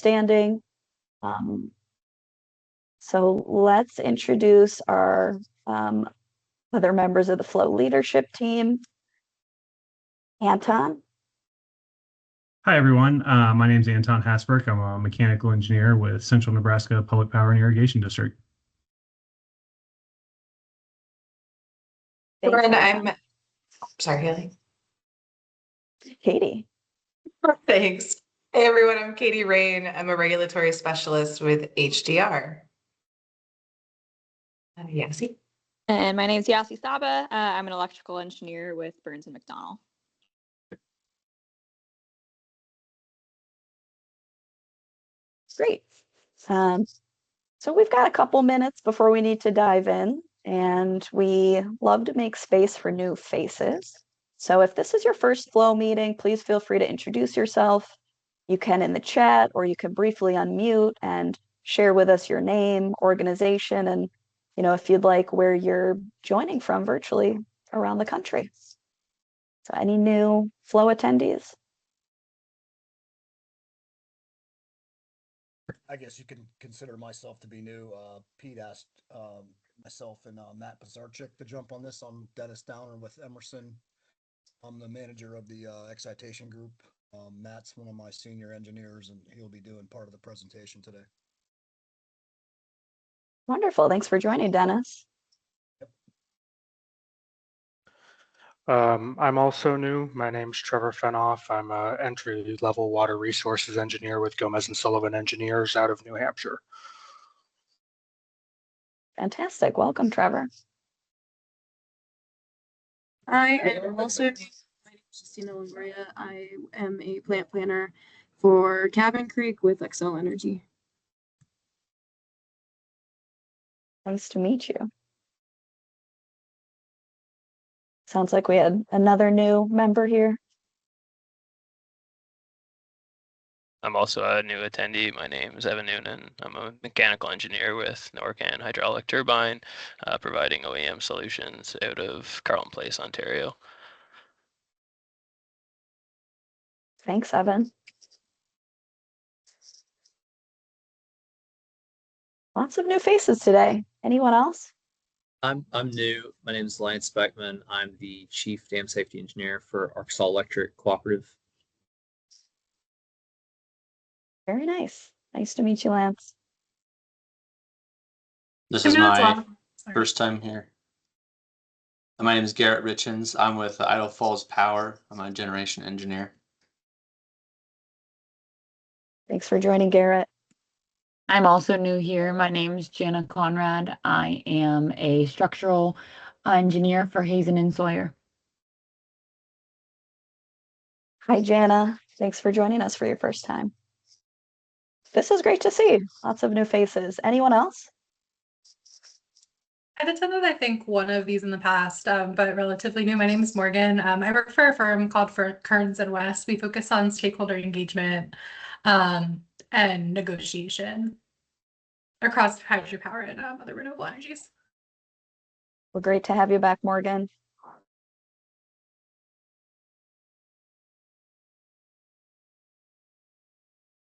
outstanding. So let's introduce our other members of the Flow leadership team. Anton. Hi, everyone. My name is Anton Hasberg. I'm a mechanical engineer with Central Nebraska Public Power and Irrigation District. I'm sorry, Haley. Katie. Thanks. Hey, everyone. I'm Katie Rain. I'm a regulatory specialist with HDR. Yassi. And my name is Yassi Saba. I'm an electrical engineer with Burns and McDonnell. Great. So we've got a couple minutes before we need to dive in, and we love to make space for new faces. So if this is your first Flow meeting, please feel free to introduce yourself. You can in the chat, or you can briefly unmute and share with us your name, organization, and if you'd like, where you're joining from virtually around the country. So any new Flow attendees? I guess you can consider myself to be new. Pete asked myself and Matt Pizarczyk to jump on this. I'm Dennis Downer with Emerson. I'm the manager of the excitation group. Matt's one of my senior engineers, and he'll be doing part of the presentation today. Wonderful. Thanks for joining, Dennis. I'm also new. My name's Trevor Fenoff. I'm an entry-level water resources engineer with Gomez & Sullivan Engineers out of New Hampshire. Fantastic. Welcome, Trevor. I am also, my name is Justina Longoria. I am a plant planner for Cabin Creek with Xcel Energy. Nice to meet you. Sounds like we had another new member here. I'm also a new attendee. My name is Evan Noonan. I'm a mechanical engineer with Norcan Hydraulic Turbine, providing OEM solutions out of Carleton Place, Ontario. Thanks, Evan. Lots of new faces today. Anyone else? I'm new. My name is Lance Beckman. I'm the Chief Dam Safety Engineer for Arkansas Electric Cooperative. Very nice. Nice to meet you, Lance. This is my first time here. My name is Garrett Richens. I'm with Idaho Falls Power. I'm a generation engineer. Thanks for joining, Garrett. I'm also new here. My name is Jana Conrad. I am a structural engineer for Hazen and Sawyer. Hi, Jana. Thanks for joining us for your first time. This is great to see. Lots of new faces. Anyone else? I've attended, I think, one of these in the past, but relatively new. My name is Morgan. I work for a firm called Kearns and West. We focus on stakeholder engagement and negotiation across hydropower and other renewable energies. Well, great to have you back, Morgan.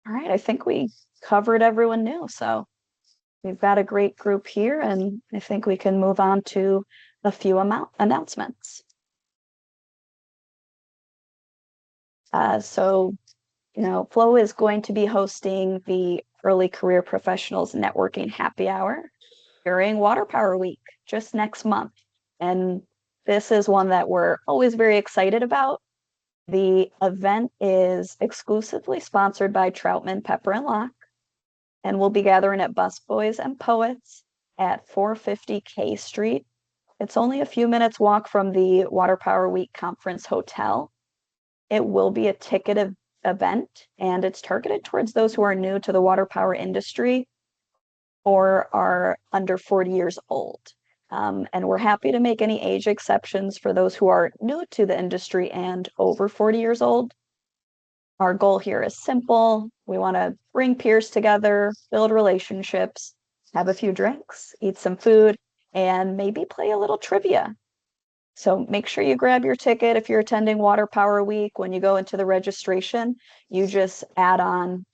All right, I think we covered everyone new, so we've got a great group here, and I think we can move on to a few announcements. Flow is going to be hosting the Early Career Professionals Networking Happy Hour during Waterpower Week, just next month. And this is one that we're always very excited about. The event is exclusively sponsored by Troutman Pepper and Locke, and we'll be gathering at Busboys and Poets at 450 K Street. It's only a few minutes walk from the Waterpower Week Conference Hotel. It will be a ticketed event, and it's targeted towards those who are new to the water power industry or are under 40 years old. And we're happy to make any age exceptions for those who are new to the industry and over 40 years old. Our goal here is simple. We want to bring peers together, build relationships, have a few drinks, eat some food, and maybe play a little trivia. So make sure you grab your ticket if you're attending Waterpower Week. When you go into the registration, you just add on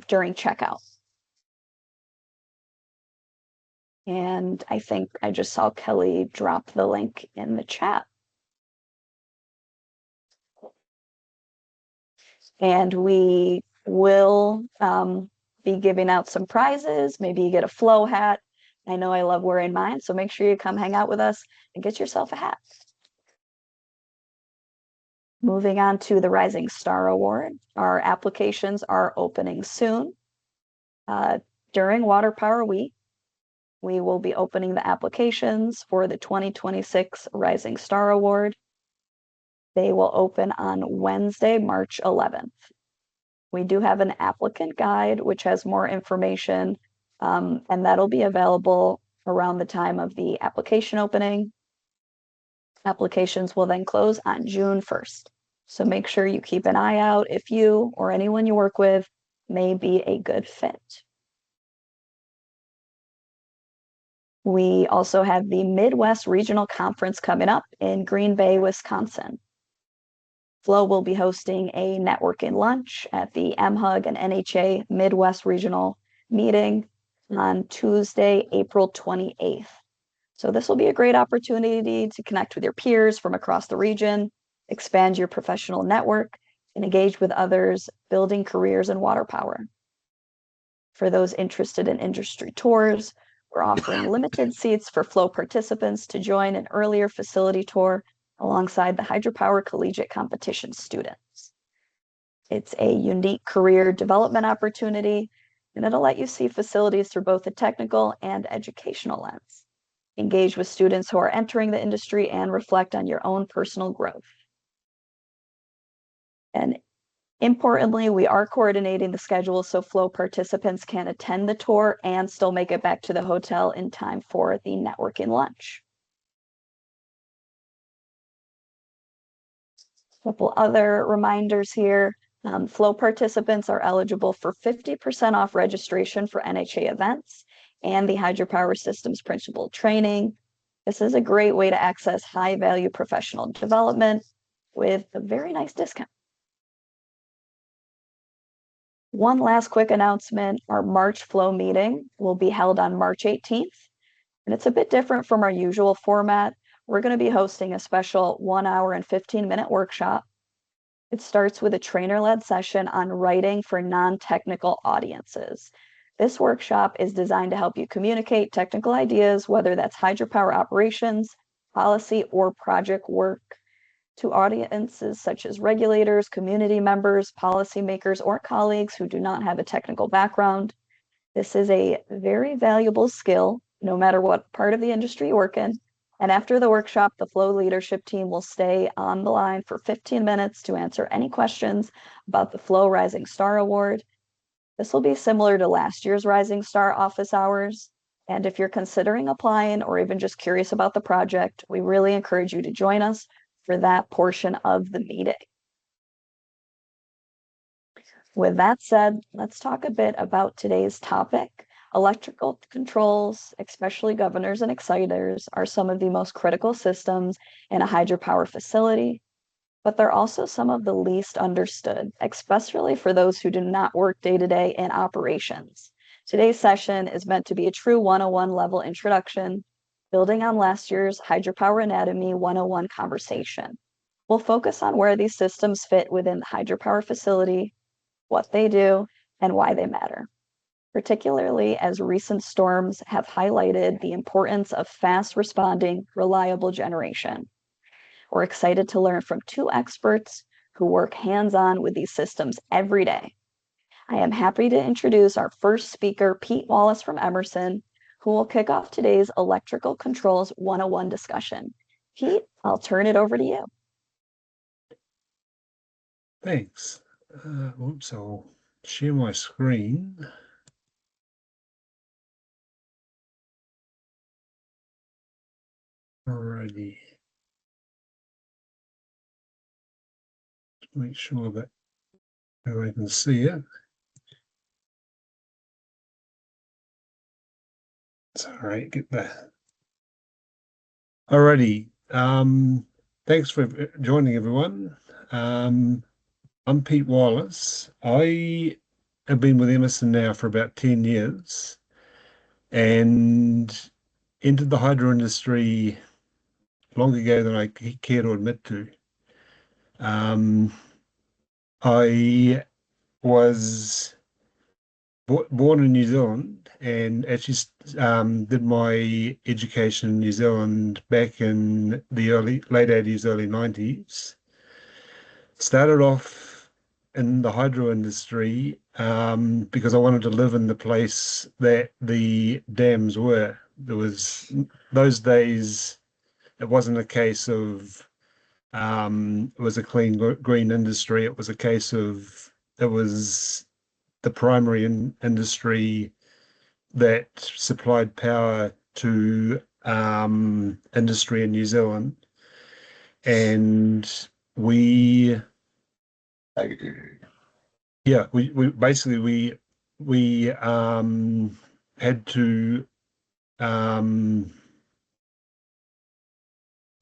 during checkout. And I think I just saw Kelly drop the link in the chat. And we will be giving out some prizes. Maybe you get a flow hat. I know I love wearing mine, so make sure you come hang out with us and get yourself a hat. Moving on to the Rising Star Award. Our applications are opening soon. During Waterpower Week, we will be opening the applications for the 2026 Rising Star Award. They will open on Wednesday, March 11th. We do have an applicant guide, which has more information, and that'll be available around the time of the application opening. Applications will then close on June 1st. So make sure you keep an eye out if you or anyone you work with may be a good fit. We also have the Midwest Regional Conference coming up in Green Bay, Wisconsin. Flo will be hosting a networking lunch at the MHUG and NHA Midwest Regional meeting on Tuesday, April 28th. So this will be a great opportunity to connect with your peers from across the region, expand your professional network, and engage with others building careers in water power. For those interested in industry tours, we're offering limited seats for Flow participants to join an earlier facility tour alongside the hydropower collegiate competition students. It's a unique career development opportunity, and it'll let you see facilities through both a technical and educational lens. Engage with students who are entering the industry and reflect on your own personal growth. And importantly, we are coordinating the schedule so Flow participants can attend the tour and still make it back to the hotel in time for the networking lunch. A couple other reminders here. Flow participants are eligible for 50% off registration for NHA events and the Hydropower Systems Principal Training. This is a great way to access high-value professional development with a very nice discount. One last quick announcement, our March Flow meeting will be held on March 18th, and it's a bit different from our usual format. We're going to be hosting a special 1 hour and 15-minute workshop. It starts with a trainer-led session on writing for non-technical audiences. This workshop is designed to help you communicate technical ideas, whether that's hydropower operations, policy, or project work, to audiences such as regulators, community members, policymakers, or colleagues who do not have a technical background. This is a very valuable skill, no matter what part of the industry you work in. And after the workshop, the Flow leadership team will stay on the line for 15 minutes to answer any questions about the Flow Rising Star Award. This will be similar to last year's Rising Star office hours. And if you're considering applying or even just curious about the project, we really encourage you to join us for that portion of the meeting. With that said, let's talk a bit about today's topic. Electrical controls, especially governors and exciters, are some of the most critical systems in a hydropower facility, but they're also some of the least understood, especially for those who do not work day-to-day in operations. Today's session is meant to be a true 101 level introduction, building on last year's Hydropower Anatomy 101 conversation. We'll focus on where these systems fit within the hydropower facility, what they do, and why they matter, particularly as recent storms have highlighted the importance of fast responding, reliable generation. We're excited to learn from two experts who work hands-on with these systems every day. I am happy to introduce our first speaker, Pete Wallace from Emerson, who will kick off today's Electrical Controls 101 discussion. Pete, I'll turn it over to you. Thanks. Oops, I'll share my screen. Alrighty. Make sure that everyone can see it. It's all right, get that. Alrighty. Thanks for joining, everyone. I'm Pete Wallace. I have been with Emerson now for about 10 years and entered the hydro industry long ago than I care to admit to. I was born in New Zealand and actually did my education in New Zealand back in the late 80s, early 90s. Started off in the hydro industry because I wanted to live in the place that the dams were. There was those days, it wasn't a case of it was a clean green industry. It was a case of it was the primary industry that supplied power to industry in New Zealand. And we basically had to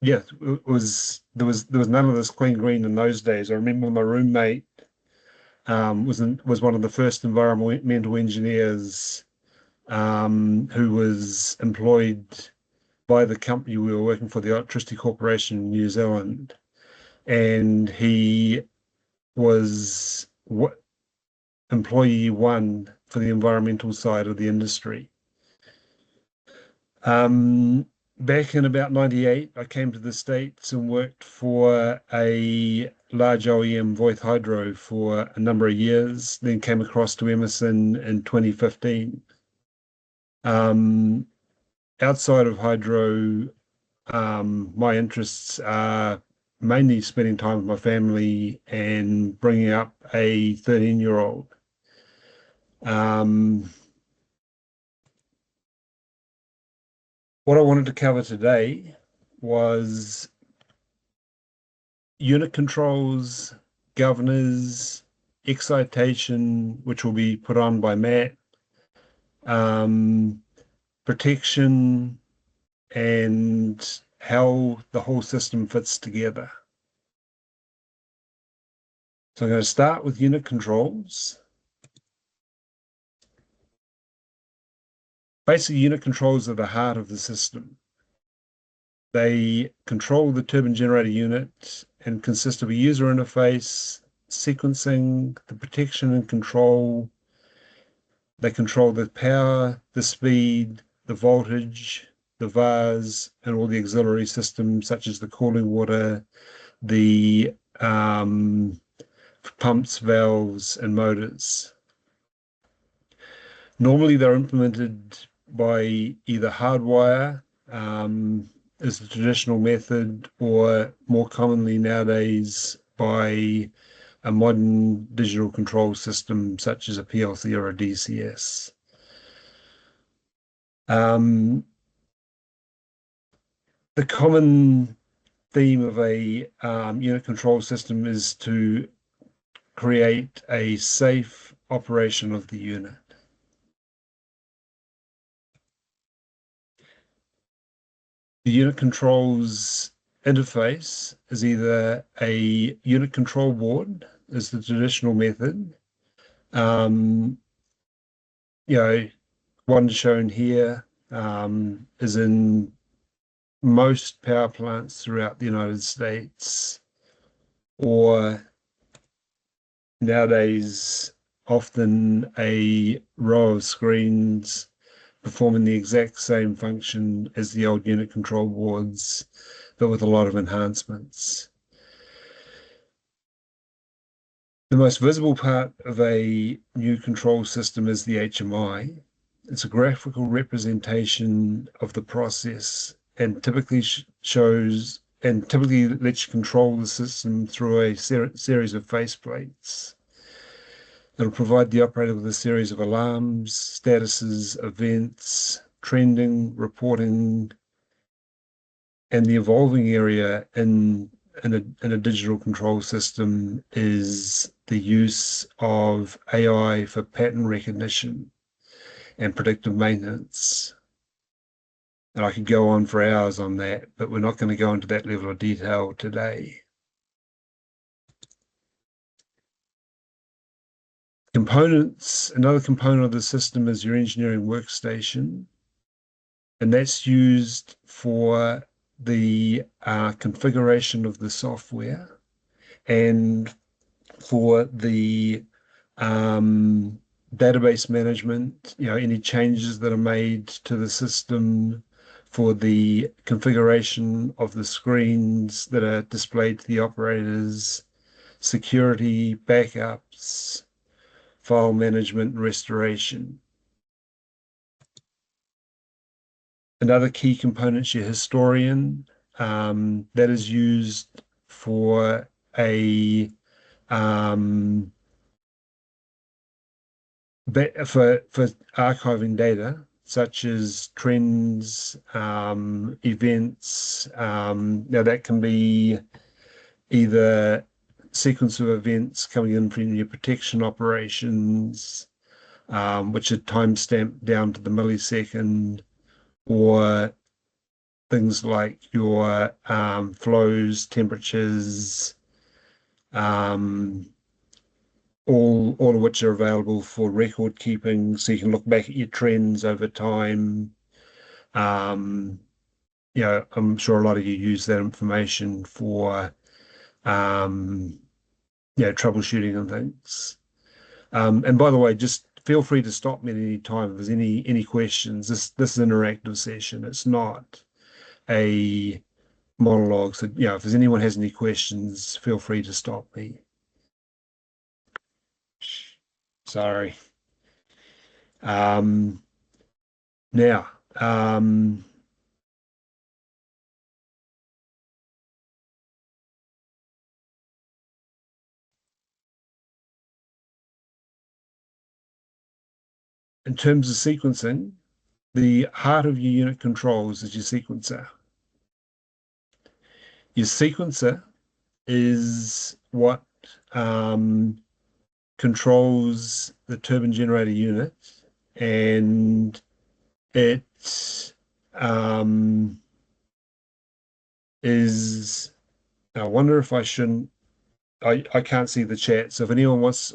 it was there was none of this clean green in those days. I remember my roommate was one of the first environmental engineers who was employed by the company we were working for, the Electricity Corporation in New Zealand, and he was employee one for the environmental side of the industry. Back in about 98, I came to the States and worked for a large OEM, Voith Hydro, for a number of years, then came across to Emerson in 2015. Outside of hydro, my interests are mainly spending time with my family and bringing up a 13-year-old. What I wanted to cover today was unit controls, governors, excitation, which will be put on by Matt, protection, and how the whole system fits together. So I'm going to start with unit controls. Basically, unit controls are the heart of the system. They control the turbine generator unit and consist of a user interface, sequencing, the protection and control. They control the power, the speed, the voltage, the VARs, and all the auxiliary systems such as the cooling water, the pumps, valves, and motors. Normally, they're implemented by either hardwire, is the traditional method, or more commonly nowadays by a modern digital control system such as a PLC or a DCS. The common theme of a unit control system is to create a safe operation of the unit. The unit controls interface is either a unit control board, is the traditional method. One shown here is in most power plants throughout the United States, or nowadays often a row of screens performing the exact same function as the old unit control boards, but with a lot of enhancements. The most visible part of a new control system is the HMI. It's a graphical representation of the process and typically shows and typically lets you control the system through a series of faceplates. It'll provide the operator with a series of alarms, statuses, events, trending, reporting, and the evolving area in a digital control system is the use of AI for pattern recognition and predictive maintenance. And I could go on for hours on that, but we're not going to go into that level of detail today. Components, another component of the system is your engineering workstation, and that's used for the configuration of the software and for the database management, any changes that are made to the system, for the configuration of the screens that are displayed to the operators, security, backups, file management, and restoration. Another key component is your historian. That is used for a for archiving data such as trends, events. Now that can be either sequence of events coming in from your protection operations, which are timestamped down to the millisecond, or things like your flows, temperatures, all of which are available for record keeping, so you can look back at your trends over time. I'm sure a lot of you use that information for troubleshooting and things. And by the way, just feel free to stop me at any time if there's any questions. This is an interactive session. It's not a monologue. So if there's anyone has any questions, feel free to stop me. Sorry. Now, in terms of sequencing, the heart of your unit controls is your sequencer. Your sequencer is what controls the turbine generator unit, and it is. I wonder if I shouldn't. I can't see the chat, so if anyone wants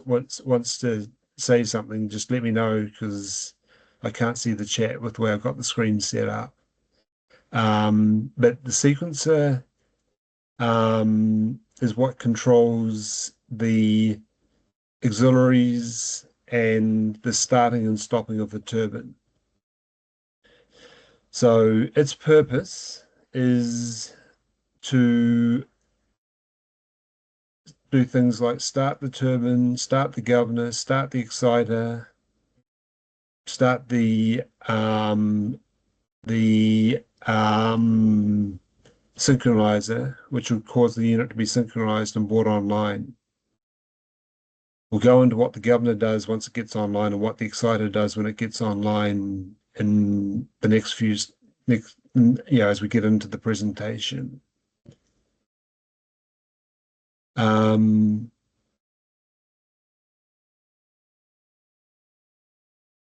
to say something, just let me know, because I can't see the chat with the way I've got the screen set up. But the sequencer is what controls the auxiliaries and the starting and stopping of the turbine. So its purpose is to do things like start the turbine, start the governor, start the exciter, start the synchronizer, which would cause the unit to be synchronized and brought online. We'll go into what the governor does once it gets online and what the exciter does when it gets online in the next as we get into the presentation.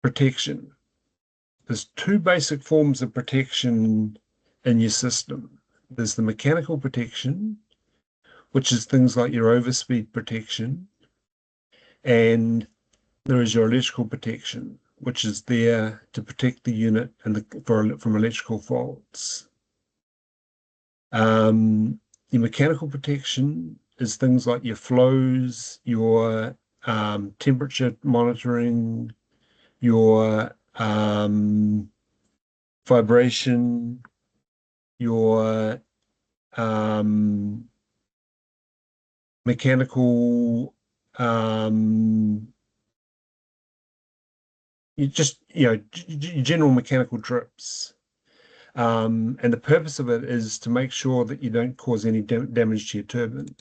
Protection. There's two basic forms of protection in your system. There's the mechanical protection, which is things like your overspeed protection, and there is your electrical protection, which is there to protect the unit from electrical faults. Your mechanical protection is things like your flows, your temperature monitoring, your vibration, your mechanical general mechanical trips. And the purpose of it is to make sure that you don't cause any damage to your turbine.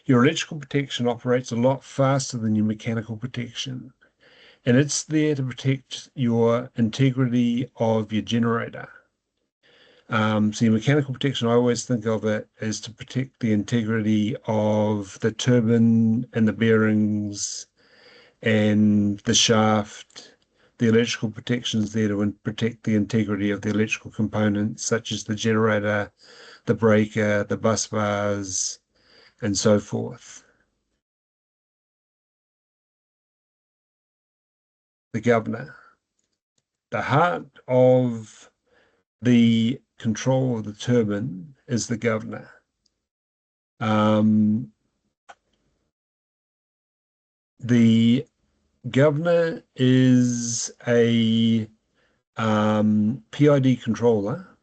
Your electrical protection operates a lot faster than your mechanical protection, and it's there to protect your integrity of your generator. So your mechanical protection, I always think of it as to protect the integrity of the turbine and the bearings and the shaft, the electrical protections there to protect the integrity of the electrical components, such as the generator, the breaker, the bus bars, and so forth. The governor. The heart of the control of the turbine is the governor. The governor is a PID controller,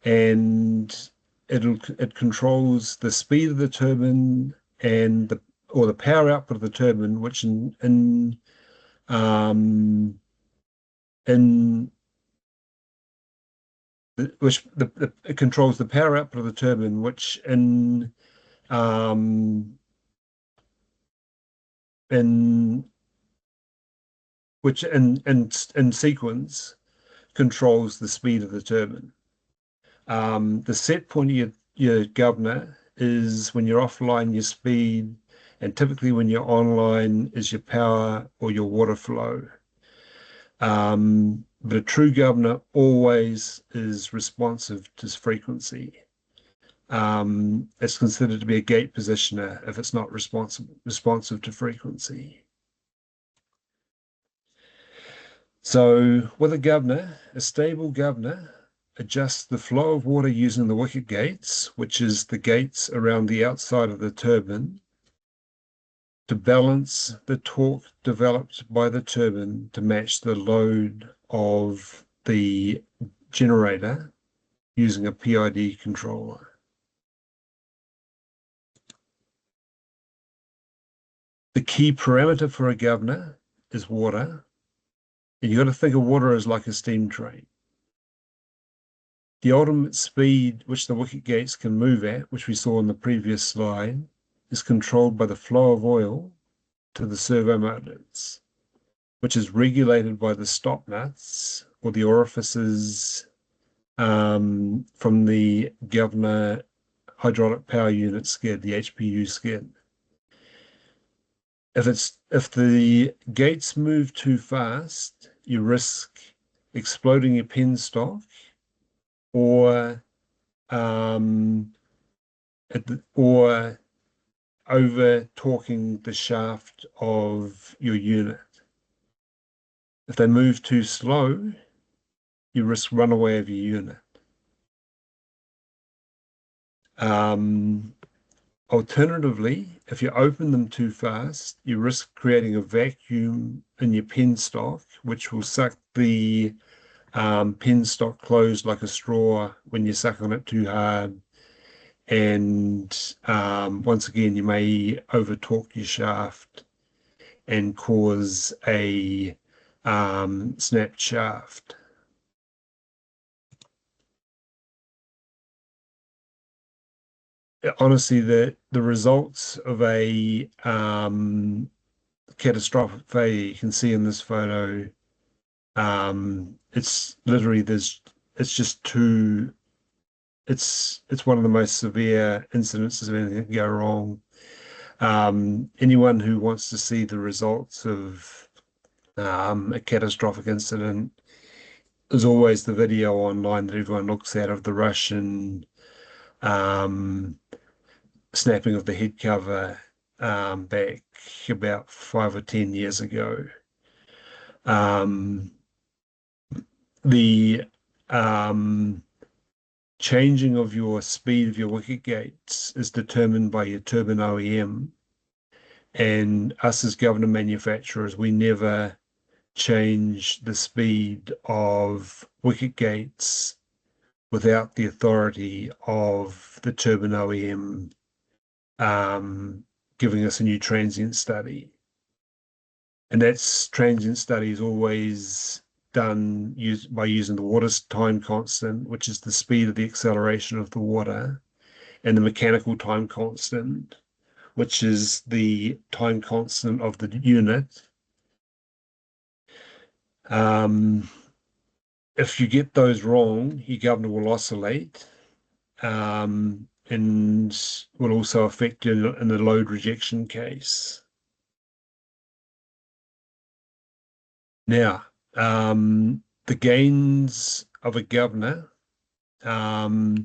and it controls the speed of the turbine and the power output of the turbine, which it controls the power output of the turbine, which in sequence controls the speed of the turbine. The set point of your governor is when you're offline, your speed, and typically when you're online is your power or your water flow. But a true governor always is responsive to frequency. It's considered to be a gate positioner if it's not responsive to frequency. So with a stable governor adjusts the flow of water using the wicket gates, which is the gates around the outside of the turbine, to balance the torque developed by the turbine to match the load of the generator using a PID controller. The key parameter for a governor is water. And you've got to think of water as like a steam train. The ultimate speed which the wicket gates can move at, which we saw in the previous slide, is controlled by the flow of oil to the servo motors, which is regulated by the stop nuts or the orifices from the governor hydraulic power unit skid, the HPU skid. If the gates move too fast, you risk exploding your penstock or over torquing the shaft of your unit. If they move too slow, you risk runaway of your unit. Alternatively, if you open them too fast, you risk creating a vacuum in your penstock, which will suck the penstock closed like a straw when you suck on it too hard. And once again, you may over torque your shaft and cause a snapped shaft. Honestly, the results of a catastrophic failure you can see in this photo. It's literally it's one of the most severe incidences of anything that can go wrong. Anyone who wants to see the results of a catastrophic incident, there's always the video online that everyone looks at of the Russian snapping of the head cover back about 5 or 10 years ago. The changing of your speed of your wicket gates is determined by your turbine OEM, and us as governor manufacturers, we never change the speed of wicket gates without the authority of the turbine OEM giving us a new transient study. And that's transient study is always done by using the water time constant, which is the speed of the acceleration of the water, and the mechanical time constant, which is the time constant of the unit. If you get those wrong, your governor will oscillate and will also affect you in the load rejection case. Now, The gains of a governor are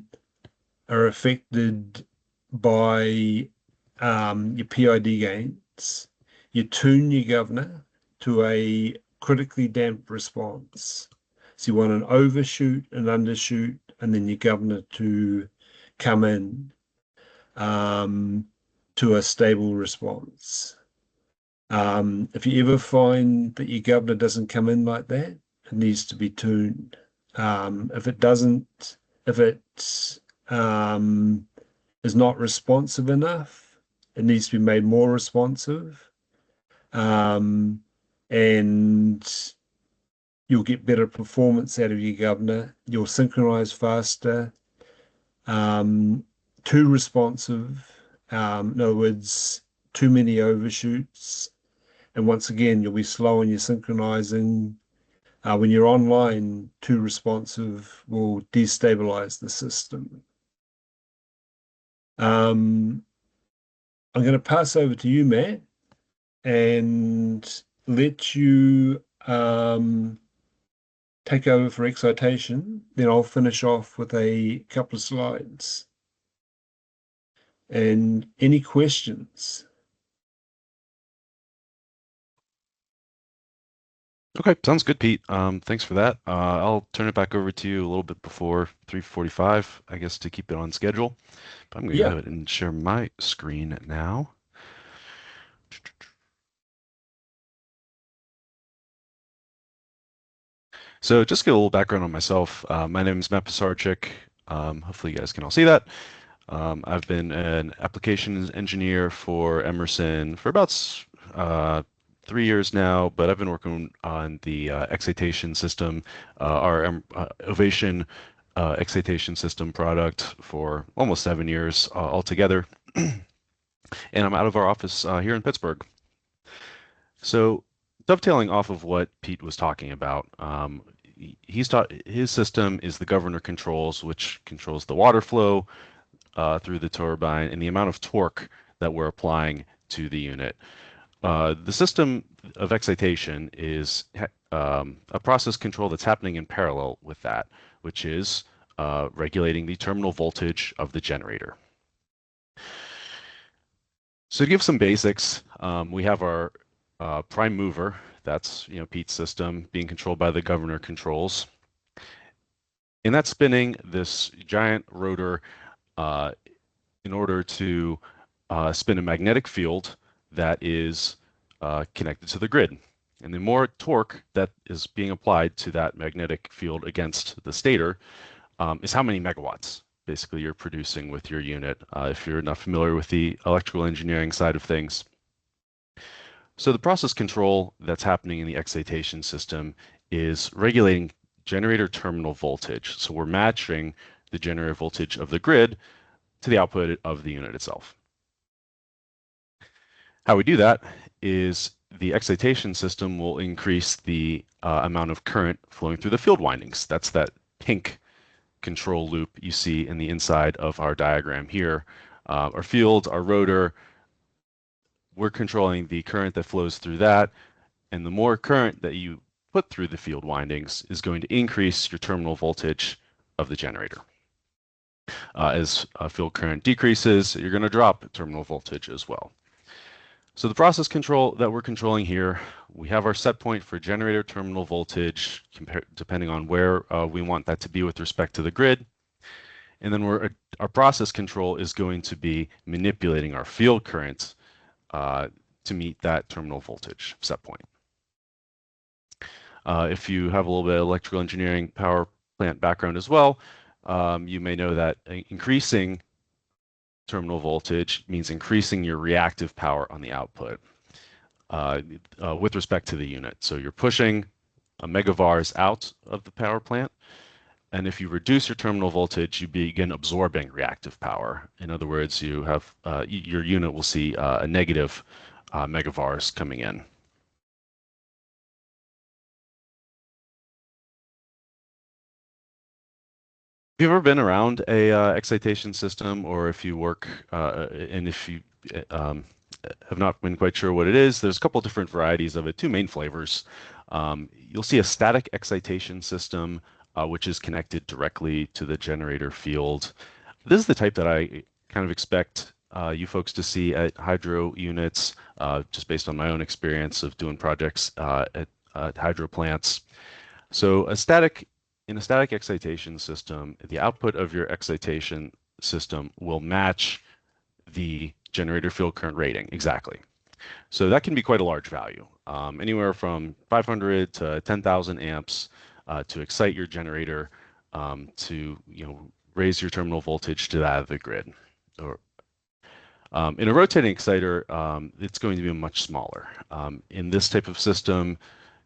affected by your PID gains. You tune your governor to a critically damped response. So you want an overshoot, an undershoot, and then your governor to come in to a stable response. If you ever find that your governor doesn't come in like that, it needs to be tuned. If it doesn't, if it is not responsive enough, it needs to be made more responsive. And you'll get better performance out of your governor. You'll synchronize faster. Too responsive. In other words, too many overshoots. And once again, you'll be slow in your synchronizing. When you're online, too responsive will destabilize the system. I'm going to pass over to you, Matt, and let you take over for excitation. Then I'll finish off with a couple of slides. And any questions? Okay, sounds good, Pete. Thanks for that. I'll turn it back over to you a little bit before 3:45, I guess, to keep it on schedule. But I'm going to go ahead and share my screen now. So just to get a little background on myself, my name is Matt Pisarczyk. Hopefully you guys can all see that. I've been an applications engineer for Emerson for about 3 years now, but I've been working on the excitation system, our Ovation excitation system product for almost 7 years altogether. And I'm out of our office here in Pittsburgh. So dovetailing off of what Pete was talking about, his system is the governor controls, which controls the water flow through the turbine and the amount of torque that we're applying to the unit. The system of excitation is a process control that's happening in parallel with that, which is regulating the terminal voltage of the generator. So to give some basics, we have our prime mover, that's Pete's system, being controlled by the governor controls. And that's spinning this giant rotor in order to spin a magnetic field that is connected to the grid. And the more torque that is being applied to that magnetic field against the stator is how many megawatts basically you're producing with your unit, if you're not familiar with the electrical engineering side of things. So the process control that's happening in the excitation system is regulating generator terminal voltage. So we're matching the generator voltage of the grid to the output of the unit itself. How we do that is the excitation system will increase the amount of current flowing through the field windings. That's that pink control loop you see in the inside of our diagram here. Our field, our rotor, we're controlling the current that flows through that, and the more current that you put through the field windings is going to increase your terminal voltage of the generator. As field current decreases, you're going to drop terminal voltage as well. So the process control that we're controlling here, we have our set point for generator terminal voltage, depending on where we want that to be with respect to the grid. And then our process control is going to be manipulating our field current to meet that terminal voltage set point. If you have a little bit of electrical engineering power plant background as well, you may know that increasing terminal voltage means increasing your reactive power on the output with respect to the unit. So you're pushing megavars out of the power plant, and if you reduce your terminal voltage, you begin absorbing reactive power. In other words, you have your unit will see a negative megavars coming in. Have you ever been around a excitation system, or if you work and if you have not been quite sure what it is, there's a couple different varieties of it, two main flavors. You'll see a static excitation system, which is connected directly to the generator field. This is the type that I kind of expect you folks to see at hydro units, just based on my own experience of doing projects at hydro plants. So in a static excitation system, the output of your excitation system will match the generator field current rating exactly. So that can be quite a large value, anywhere from 500 to 10,000 amps to excite your generator to raise your terminal voltage to that of the grid. Or in a rotating exciter, it's going to be much smaller. In this type of system,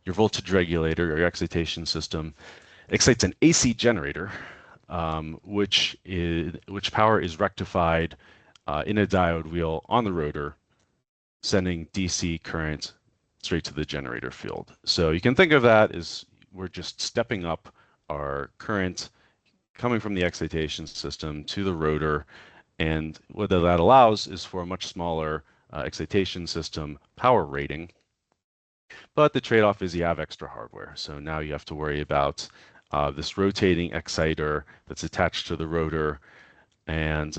your voltage regulator or your excitation system excites an AC generator, which power is rectified in a diode wheel on the rotor, sending DC current straight to the generator field. So you can think of that as we're just stepping up our current coming from the excitation system to the rotor, and what that allows is for a much smaller excitation system power rating. But the trade-off is you have extra hardware. So now you have to worry about this rotating exciter that's attached to the rotor, and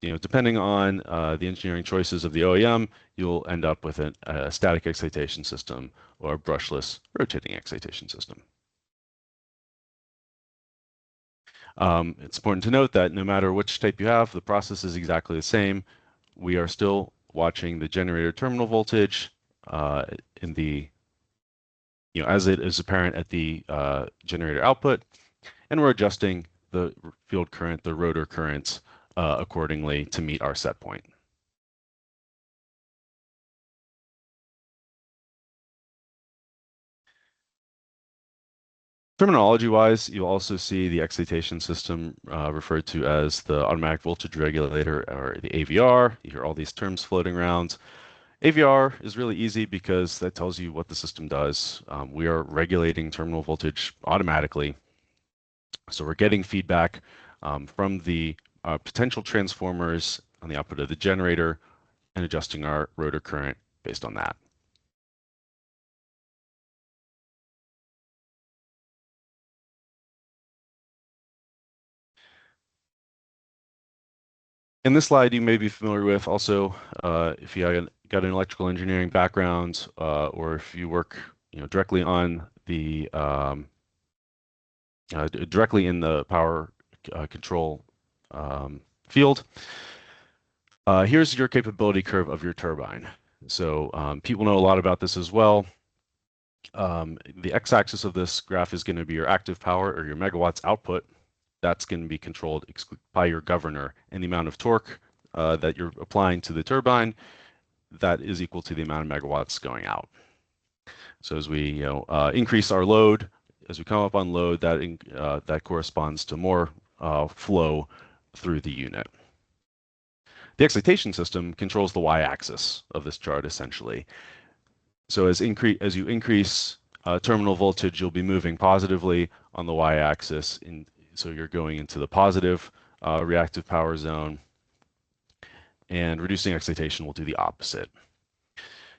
depending on the engineering choices of the OEM, you'll end up with a static excitation system or a brushless rotating excitation system. It's important to note that no matter which type you have, the process is exactly the same. We are still watching the generator terminal voltage in the, as it is apparent at the generator output, and we're adjusting the field current, the rotor currents, accordingly to meet our set point. Terminology-wise, you'll also see the excitation system referred to as the automatic voltage regulator, or the AVR. You hear all these terms floating around. AVR is really easy because that tells you what the system does. We are regulating terminal voltage automatically. So we're getting feedback from the potential transformers on the output of the generator and adjusting our rotor current based on that. In this slide, you may be familiar with also, if you got an electrical engineering background, or if you work directly on the directly in the power control field. Here's your capability curve of your turbine. So people know a lot about this as well. The x-axis of this graph is going to be your active power, or your megawatts output. That's going to be controlled by your governor, and the amount of torque that you're applying to the turbine, that is equal to the amount of megawatts going out. So as we increase our load, as we come up on load, that corresponds to more flow through the unit. The excitation system controls the y-axis of this chart, essentially. So as you increase terminal voltage, you'll be moving positively on the y-axis, so you're going into the positive reactive power zone, and reducing excitation will do the opposite.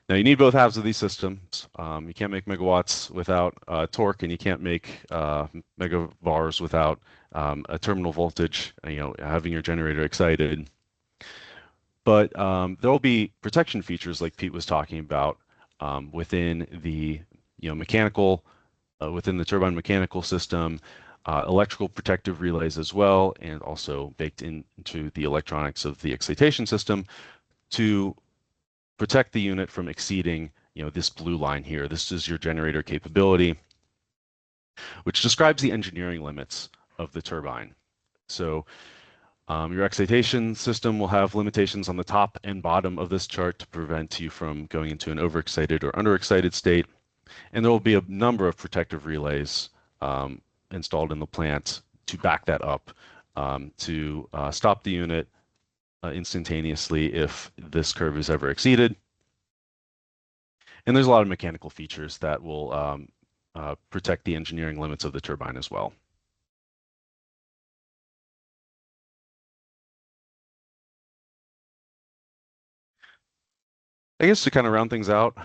Now you need both halves of these systems. You can't make megawatts without torque, and you can't make megavars without a terminal voltage, having your generator excited. But there will be protection features like Pete was talking about within the mechanical, within the turbine mechanical system, electrical protective relays as well, and also baked into the electronics of the excitation system to protect the unit from exceeding this blue line here. This is your generator capability, which describes the engineering limits of the turbine. So your excitation system will have limitations on the top and bottom of this chart to prevent you from going into an overexcited or underexcited state. And there will be a number of protective relays installed in the plant to back that up, to stop the unit instantaneously if this curve is ever exceeded. And there's a lot of mechanical features that will protect the engineering limits of the turbine as well. I guess to kind of round things out,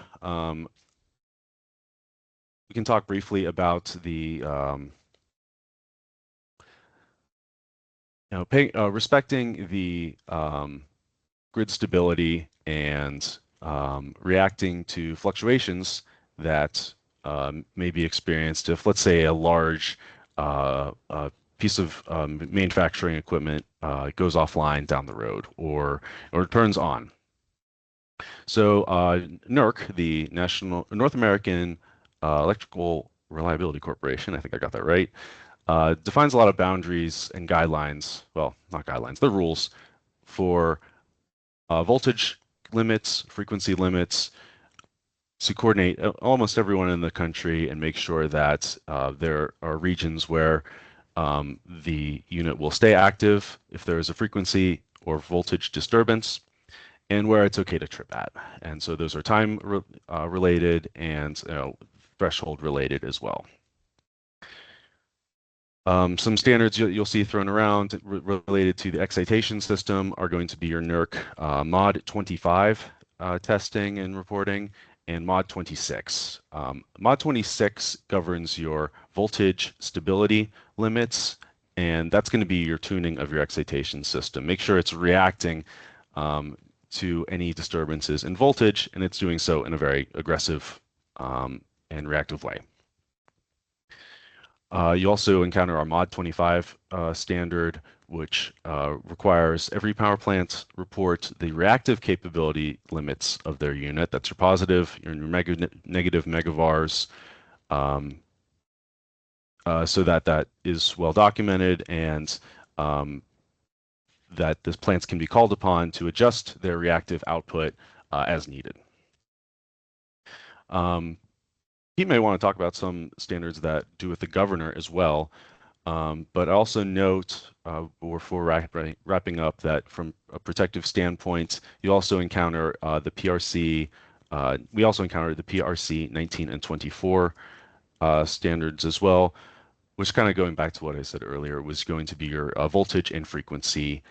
we can talk briefly about the respecting the grid stability and reacting to fluctuations that may be experienced if, let's say, a large piece of manufacturing equipment goes offline down the road or turns on. So NERC, the North American Electrical Reliability Corporation, I think I got that right, defines a lot of boundaries and guidelines, well, not guidelines, the rules for voltage limits, frequency limits, to coordinate almost everyone in the country and make sure that there are regions where the unit will stay active if there is a frequency or voltage disturbance, and where it's okay to trip at. And so those are time related and threshold related as well. Some standards you'll see thrown around related to the excitation system are going to be your NERC Mod 25 testing and reporting, and Mod 26. Mod 26 governs your voltage stability limits, and that's going to be your tuning of your excitation system. Make sure it's reacting to any disturbances in voltage, and it's doing so in a very aggressive and reactive way. You also encounter our Mod 25 standard, which requires every power plant report the reactive capability limits of their unit. That's your positive, your negative megavars, so that is well documented, and that the plants can be called upon to adjust their reactive output as needed. He may want to talk about some standards that do with the governor as well, but also note, before wrapping up, that from a protective standpoint, you also encounter the PRC. We also encounter the PRC 19 and 24 standards as well, which, kind of going back to what I said earlier, was going to be your voltage and frequency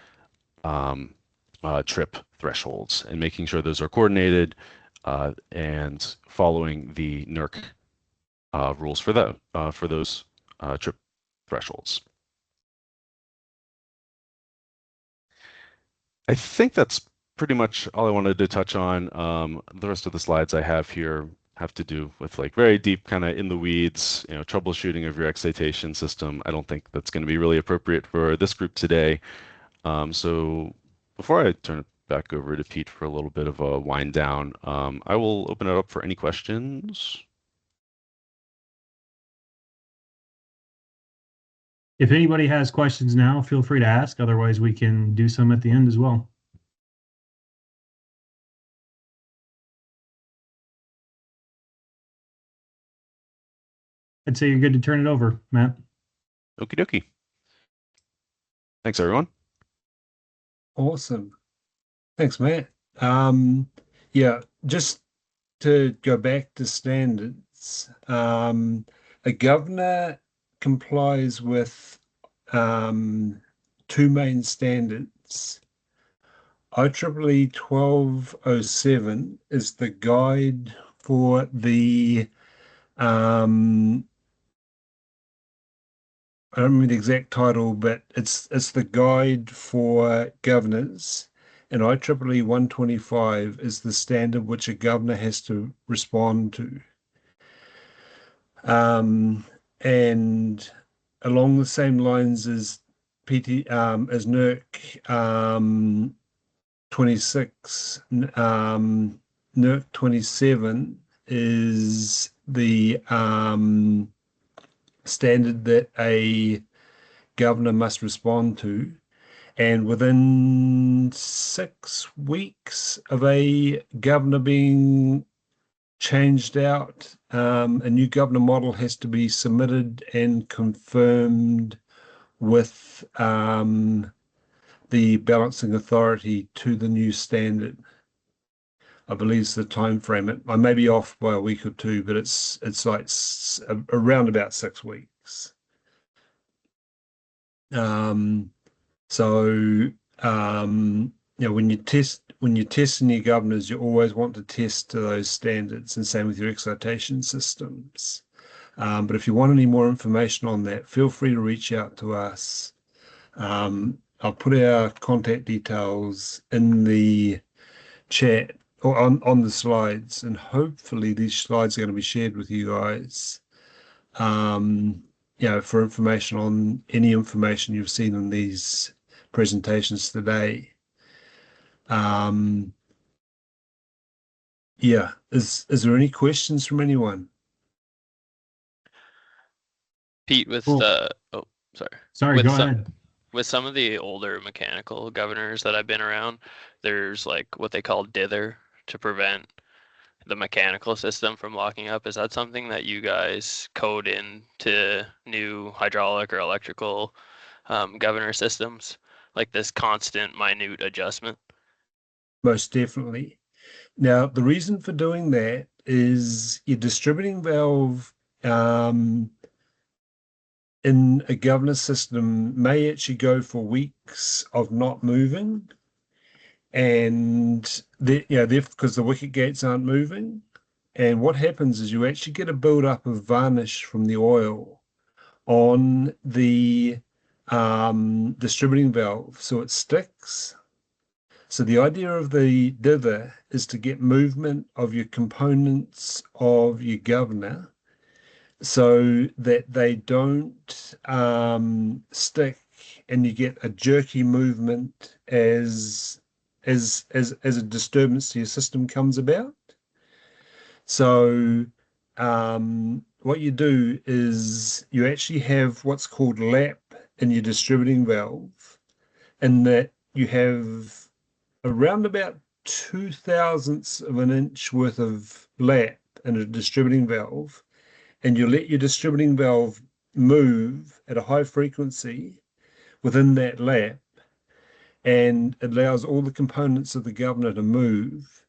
trip thresholds, and making sure those are coordinated and following the NERC rules for those trip thresholds. I think that's pretty much all I wanted to touch on. The rest of the slides I have here have to do with like very deep, kind of in the weeds, troubleshooting of your excitation system. I don't think that's going to be really appropriate for this group today. So before I turn it back over to Pete for a little bit of a wind down, I will open it up for any questions. If anybody has questions now, feel free to ask. Otherwise, we can do some at the end as well. I'd say you're good to turn it over, Matt. Okie dokie. Thanks, everyone. Awesome. Thanks, Matt. Yeah, just to go back to standards, a governor complies with two main standards. IEEE 1207 is the guide for the I don't remember the exact title, but it's the guide for governors, and IEEE 125 is the standard which a governor has to respond to. And along the same lines as as NERC 26, NERC 27 is the standard that a governor must respond to, and within 6 weeks of a governor being changed out, a new governor model has to be submitted and confirmed with the balancing authority to the new standard. I believe it's the time frame. I may be off by a week or two, but it's like around about 6 weeks. When you're testing your governors, you always want to test to those standards, and same with your excitation systems. But if you want any more information on that, feel free to reach out to us. I'll put our contact details in the chat or on the slides, and hopefully these slides are going to be shared with you guys. For information on any information you've seen in these presentations today. Is there any questions from anyone? Pete, with Cool. sorry, Go ahead. With some of the older mechanical governors that I've been around, there's like what they call dither to prevent the mechanical system from locking up. Is that something that you guys code into new hydraulic or electrical governor systems, like this constant minute adjustment? Most definitely. Now, the reason for doing that is your distributing valve in a governor system may actually go for weeks of not moving, and because the wicket gates aren't moving. And what happens is you actually get a buildup of varnish from the oil on the distributing valve, so it sticks. So the idea of the dither is to get movement of your components of your governor so that they don't stick, and you get a jerky movement as a disturbance to your system comes about. So what you do is you actually have what's called lap in your distributing valve, in that you have around about 2/1000ths of an inch worth of lap in a distributing valve, and you let your distributing valve move at a high frequency within that lap, and it allows all the components of the governor to move,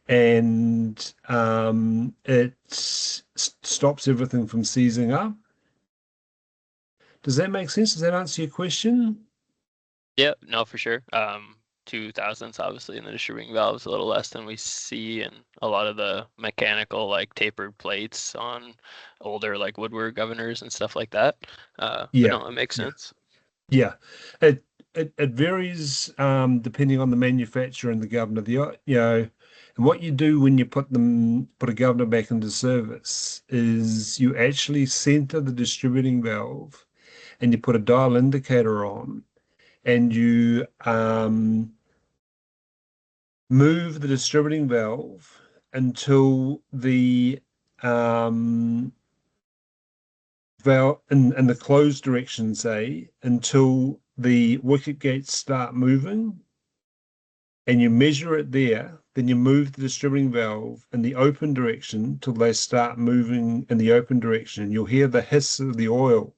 and it stops everything from seizing up. Does that make sense? Does that answer your question? Yeah, no, for sure. 2/1000ths obviously in the distributing valve is a little less than we see in a lot of the mechanical like tapered plates on older like Woodward governors and stuff like that. But no, it makes sense. Yeah, it varies depending on the manufacturer and the governor. And what you do when you put a governor back into service is you actually center the distributing valve, and you put a dial indicator on, and you move the distributing valve until the valve in the closed direction, say, until the wicket gates start moving, and you measure it there. Then you move the distributing valve in the open direction till they start moving in the open direction, and you'll hear the hiss of the oil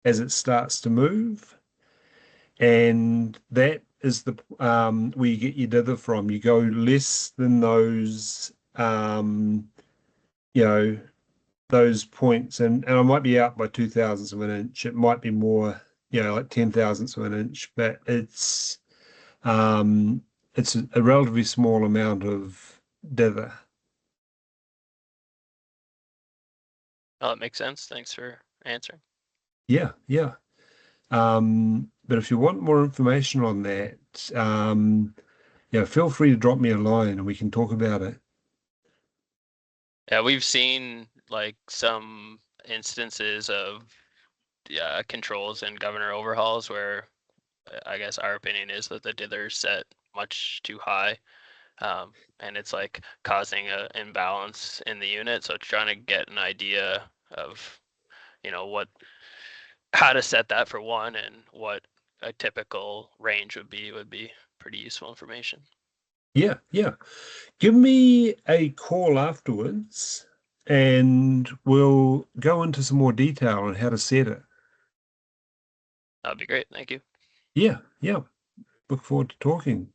as it starts to move. And that is the where you get your dither from. You go less than those those points, and I might be out by 2/1000ths of an inch. It might be more, like 10/1000ths of an inch, but it's a relatively small amount of dither. Oh, it makes sense. Thanks for answering. Yeah. But if you want more information on that, feel free to drop me a line and we can talk about it. Yeah, we've seen like some instances of controls and governor overhauls where I guess our opinion is that the dither's set much too high, and it's like causing an imbalance in the unit. So trying to get an idea of, how to set that for one and what a typical range would be pretty useful information. Yeah. Give me a call afterwards and we'll go into some more detail on how to set it. That'd be great. Thank you. Yeah. Look forward to talking.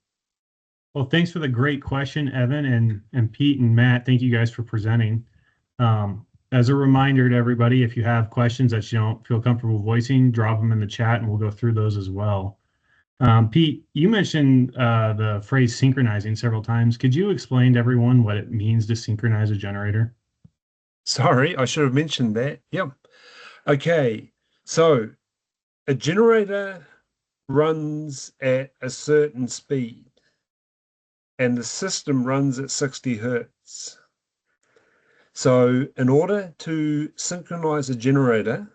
Well, thanks for the great question, Evan, and Pete and Matt. Thank you guys for presenting. As a reminder to everybody, if you have questions that you don't feel comfortable voicing, drop them in the chat and we'll go through those as well. Pete, you mentioned the phrase synchronizing several times. Could you explain to everyone what it means to synchronize a generator? Sorry, I should have mentioned that. Yep. Okay, so a generator runs at a certain speed and the system runs at 60 hertz. So in order to synchronize a generator,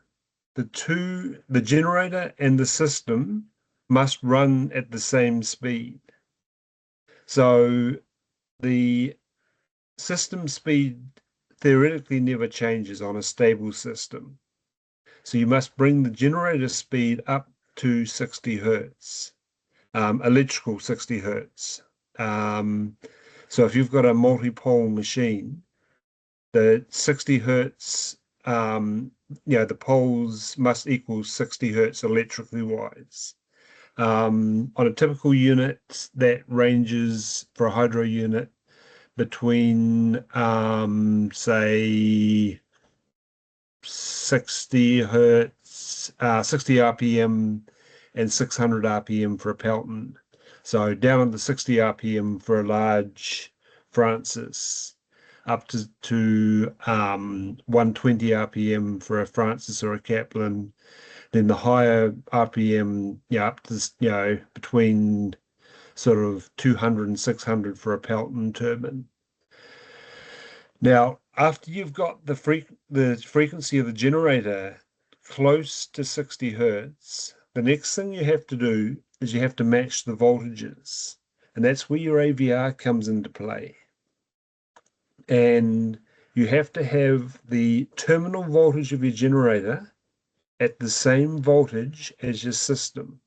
the generator and the system must run at the same speed. So the system speed theoretically never changes on a stable system. So you must bring the generator speed up to 60 hertz, electrical 60 hertz. So if you've got a multi-pole machine, the 60 hertz, the poles must equal 60 hertz electrically wise. On a typical unit, that ranges for a hydro unit between, say, 60 hertz, 60 RPM and 600 RPM for a Pelton. So down at the 60 RPM for a large Francis, up to 120 RPM for a Francis or a Kaplan. Then the higher RPM, up to, between sort of 200 and 600 for a Pelton turbine. Now, after you've got the frequency of the generator close to 60 hertz, the next thing you have to do is you have to match the voltages. And that's where your AVR comes into play. And you have to have the terminal voltage of your generator at the same voltage as your system.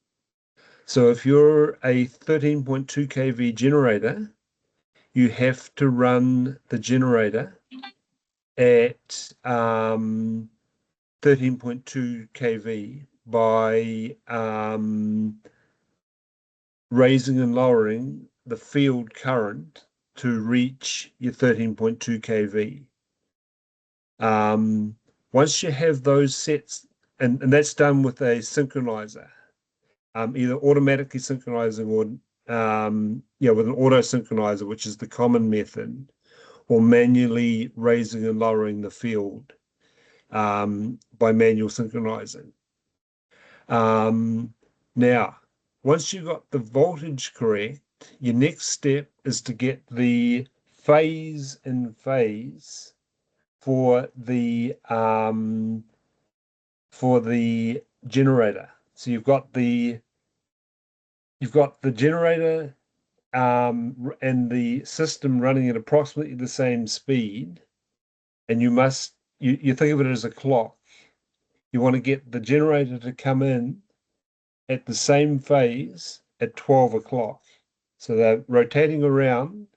So if you're a 13.2 kV generator, you have to run the generator at 13.2 kV by raising and lowering the field current to reach your 13.2 kV. Once you have those sets, and that's done with a synchronizer, either automatically synchronizing or with an auto synchronizer, which is the common method, or manually raising and lowering the field by manual synchronizing. Now, once you've got the voltage correct, your next step is to get the phase in phase for the generator. So you've got the generator and the system running at approximately the same speed, and you think of it as a clock. You want to get the generator to come in at the same phase at 12 o'clock. So they're rotating around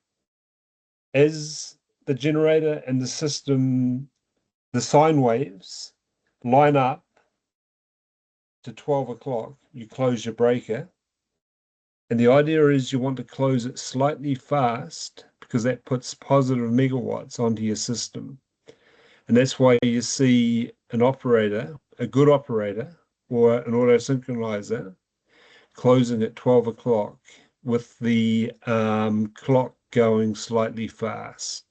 as the generator and the system, the sine waves line up to 12 o'clock. You close your breaker. And the idea is you want to close it slightly fast because that puts positive megawatts onto your system. And that's why you see an operator, a good operator, or an auto synchronizer closing at 12 o'clock with the clock going slightly fast.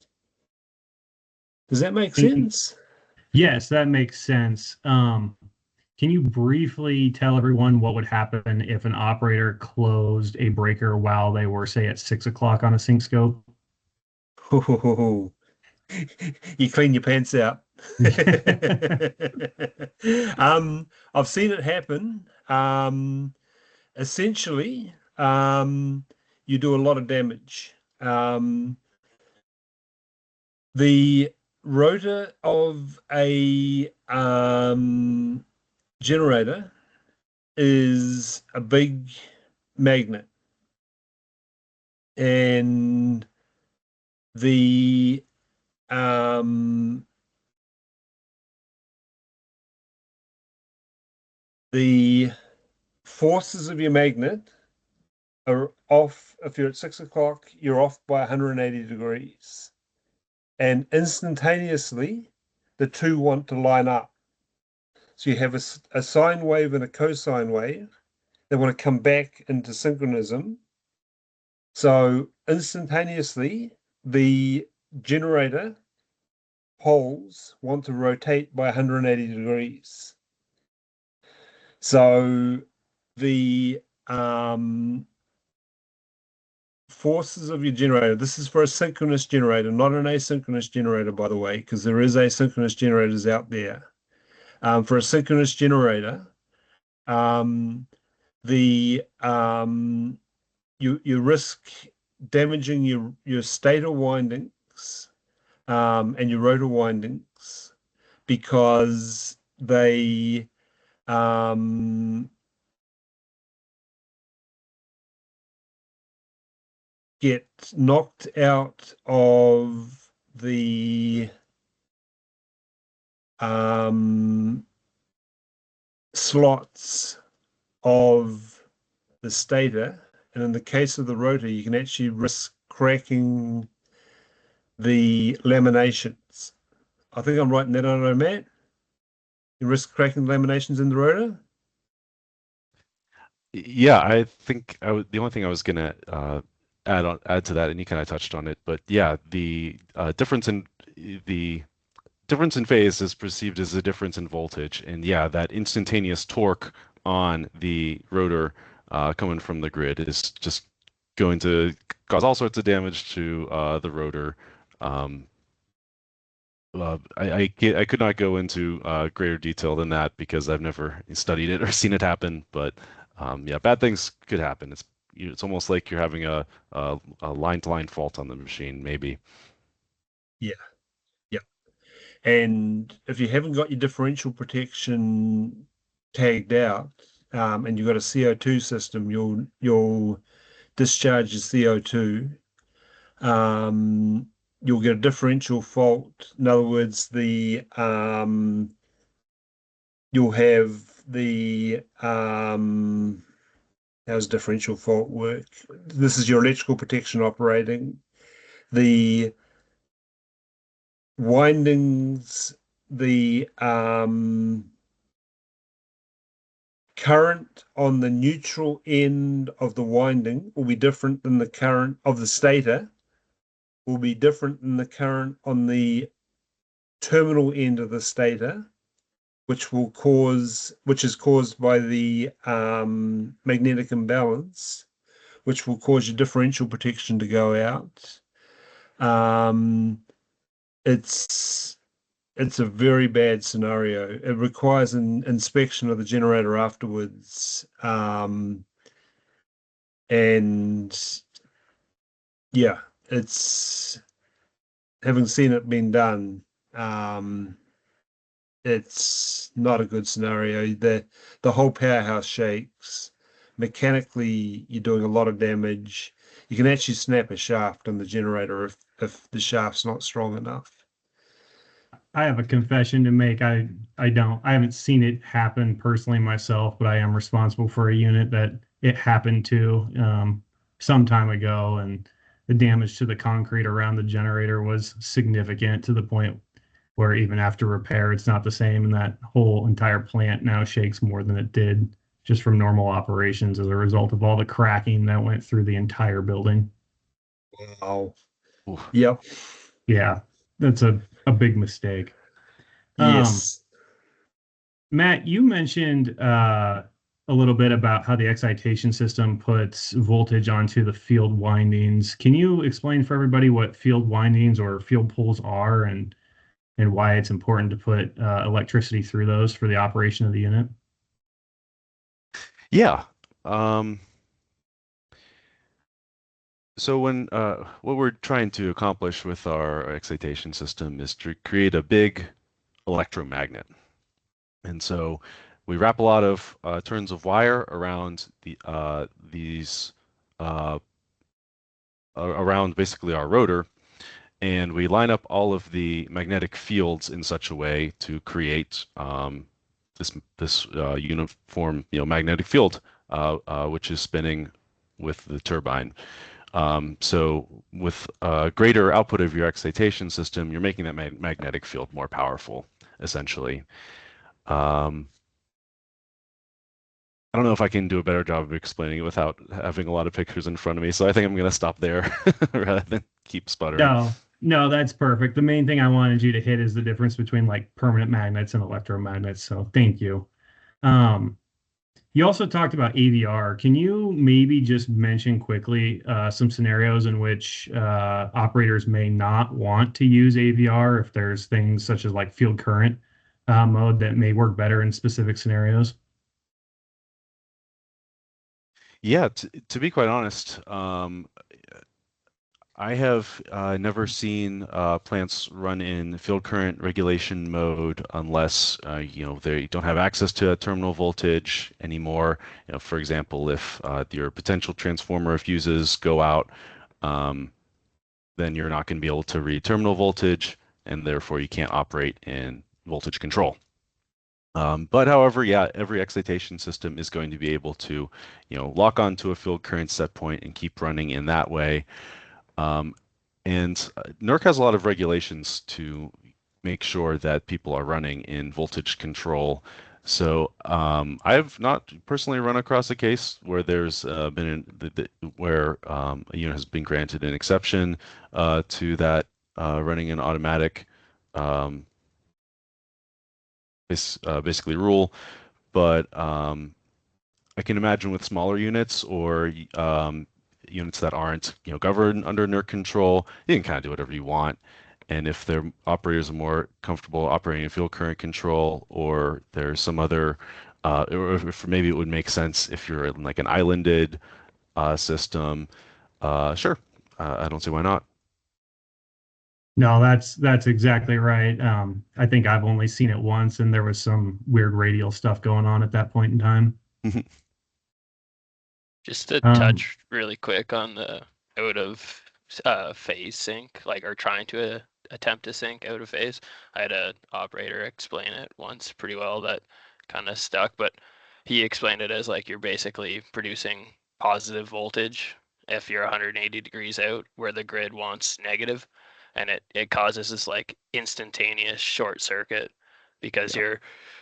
Does that make sense? Yes, that makes sense. Can you briefly tell everyone what would happen if an operator closed a breaker while they were, say, at 6 o'clock on a sync scope? You clean your pants out. I've seen it happen. Essentially, you do a lot of damage. The rotor of a generator is a big magnet, and the forces of your magnet are off. If you're at 6 o'clock, you're off by 180 degrees. And instantaneously, the two want to line up. So you have a sine wave and a cosine wave. They want to come back into synchronism. So instantaneously, the generator poles want to rotate by 180 degrees. So the forces of your generator, this is for a synchronous generator, not an asynchronous generator, by the way, because there is asynchronous generators out there. For a synchronous generator, you risk damaging your stator windings and your rotor windings because they get knocked out of the slots of the stator, and in the case of the rotor, you can actually risk cracking the laminations. I think I'm right in that, I don't know, Matt. You risk cracking laminations in the rotor. Yeah, I think the only thing I was gonna add to that, and you kind of touched on it, but yeah, the difference in phase is perceived as a difference in voltage, and yeah, that instantaneous torque on the rotor coming from the grid is just going to cause all sorts of damage to the rotor. I could not go into greater detail than that because I've never studied it or seen it happen, but yeah, bad things could happen. It's almost like you're having a line-to-line fault on the machine, maybe. Yeah. And if you haven't got your differential protection tagged out, and you've got a CO2 system, you'll discharge your CO2. You'll get a differential fault. In other words, you'll have the how does differential fault work? This is your electrical protection operating. The windings, the current on the neutral end of the winding will be different than the current of the stator, will be different than the current on the terminal end of the stator, which is caused by the magnetic imbalance, which will cause your differential protection to go out. It's a very bad scenario. It requires an inspection of the generator afterwards. And yeah, it's having seen it being done, it's not a good scenario. The whole powerhouse shakes. Mechanically, you're doing a lot of damage. You can actually snap a shaft on the generator if the shaft's not strong enough. I have a confession to make. I haven't seen it happen personally myself, but I am responsible for a unit that it happened to some time ago, and the damage to the concrete around the generator was significant to the point where even after repair, it's not the same, and that whole entire plant now shakes more than it did just from normal operations as a result of all the cracking that went through the entire building. Wow. Yep. Yeah, that's a big mistake. Yes. Matt, you mentioned a little bit about how the excitation system puts voltage onto the field windings. Can you explain for everybody what field windings or field poles are and why it's important to put electricity through those for the operation of the unit? Yeah. So what we're trying to accomplish with our excitation system is to create a big electromagnet. And so we wrap a lot of turns of wire around around basically our rotor, and we line up all of the magnetic fields in such a way to create this uniform magnetic field which is spinning with the turbine. So with greater output of your excitation system, you're making that magnetic field more powerful, essentially. I don't know if I can do a better job of explaining it without having a lot of pictures in front of me, so I think I'm going to stop there rather than keep sputtering. No, No, that's perfect. The main thing I wanted you to hit is the difference between like permanent magnets and electromagnets. So thank you. Um, you also talked about AVR. Can you maybe just mention quickly some scenarios in which operators may not want to use AVR if there's things such as like field current mode that may work better in specific scenarios? Yeah, to be quite honest, I have never seen plants run in field current regulation mode unless they don't have access to a terminal voltage anymore. For example, if your potential transformer fuses go out, then you're not going to be able to read terminal voltage, and therefore you can't operate in voltage control. But however, yeah, every excitation system is going to be able to, lock onto a field current set point and keep running in that way. And NERC has a lot of regulations to make sure that people are running in voltage control. So I've not personally run across a case where there's been where a unit has been granted an exception to that running an automatic basically rule. But I can imagine with smaller units or units that aren't, governed under NERC control, you can kind of do whatever you want. And if their operators are more comfortable operating in field current control, or there's some other, or if maybe it would make sense if you're in like an islanded system, sure, I don't see why not. No, that's exactly right. I think I've only seen it once, and there was some weird radial stuff going on at that point in time. Just to Um, touch really quick on the out of phase sync, like or trying to attempt to sync out of phase. I had an operator explain it once pretty well that kind of stuck, but he explained it as like you're basically producing positive voltage if you're 180 degrees out where the grid wants negative, and it causes this like instantaneous short circuit because you're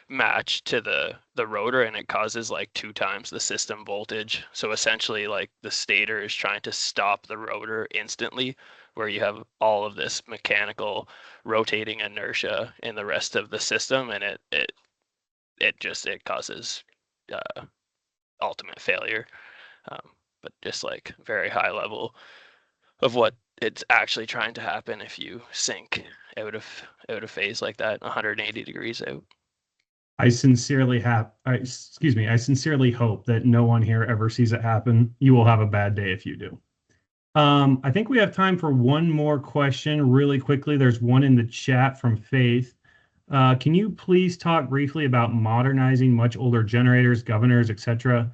matched to the rotor, and it causes like 2 times the system voltage. So essentially like the stator is trying to stop the rotor instantly, where you have all of this mechanical rotating inertia in the rest of the system, and it causes ultimate failure. But just like very high level of what it's actually trying to happen if you sync out of phase like that 180 degrees out. I I sincerely hope that no one here ever sees it happen. You will have a bad day if you do. I think we have time for one more question really quickly. There's one in the chat from Faith. Can you please talk briefly about modernizing much older generators, governors, etc.,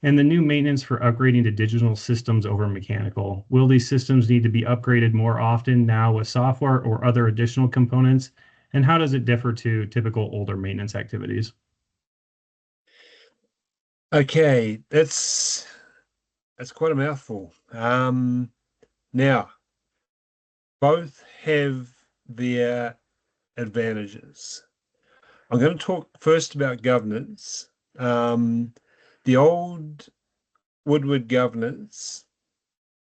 and the new maintenance for upgrading to digital systems over mechanical? Will these systems need to be upgraded more often now with software or other additional components? And how does it differ to typical older maintenance activities? Okay, that's quite a mouthful. Now, both have their advantages. I'm going to talk first about governance. The old Woodward governance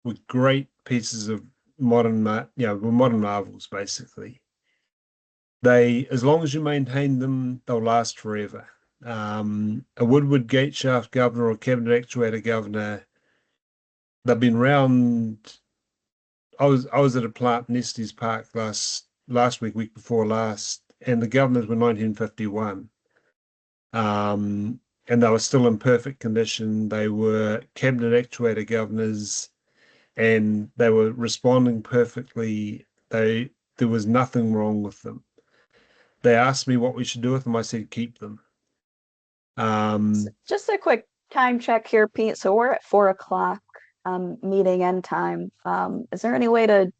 were great pieces of modern marvels, basically. They, as long as you maintain them, they'll last forever. A Woodward gate shaft governor or cabinet actuator governor, they've been around. I was at a plant in Estes Park last week before last, and the governors were 1951. And they were still in perfect condition. They were cabinet actuator governors, and they were responding perfectly. There was nothing wrong with them. They asked me what we should do with them. I said, keep them. Just a quick time check here, Pete. So we're at 4 o'clock, meeting end time. Is there any way to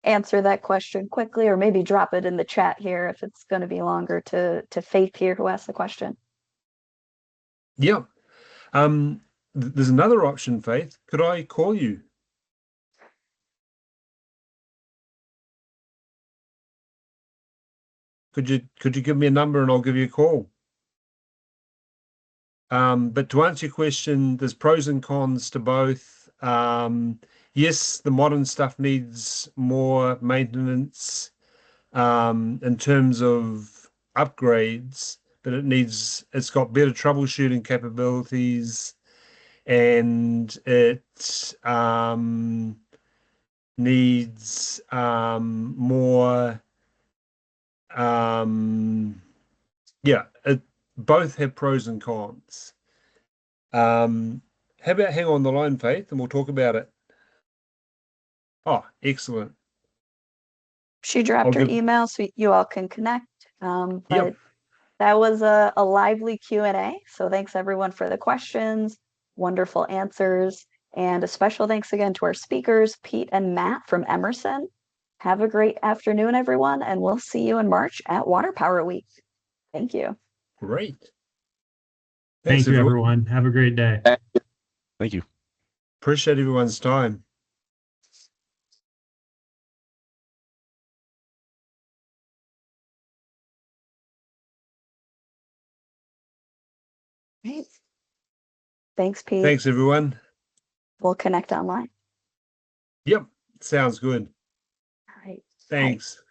answer that question quickly, or maybe drop it in the chat here if it's going to be longer to Faith here who asked the question? Yeah. There's another option, Faith. Could I call you? Could you give me a number and I'll give you a call? But to answer your question, there's pros and cons to both. yes, the modern stuff needs more maintenance in terms of upgrades, but it's got better troubleshooting capabilities, and it needs more yeah, both have pros and cons. How about hang on the line, Faith, and we'll talk about it. Oh, excellent. She dropped her email so you all can connect. But that was a lively Q&A. So thanks everyone for the questions, wonderful answers, and a special thanks again to our speakers, Pete and Matt from Emerson. Have a great afternoon, everyone, and we'll see you in March at Waterpower Week. Thank you. Great. Thank you, everyone. Have a great day. Thank you. Appreciate everyone's time. Great. Thanks, Pete. Thanks, everyone. We'll connect online. Yep. Sounds good. All right. Thanks. Bye.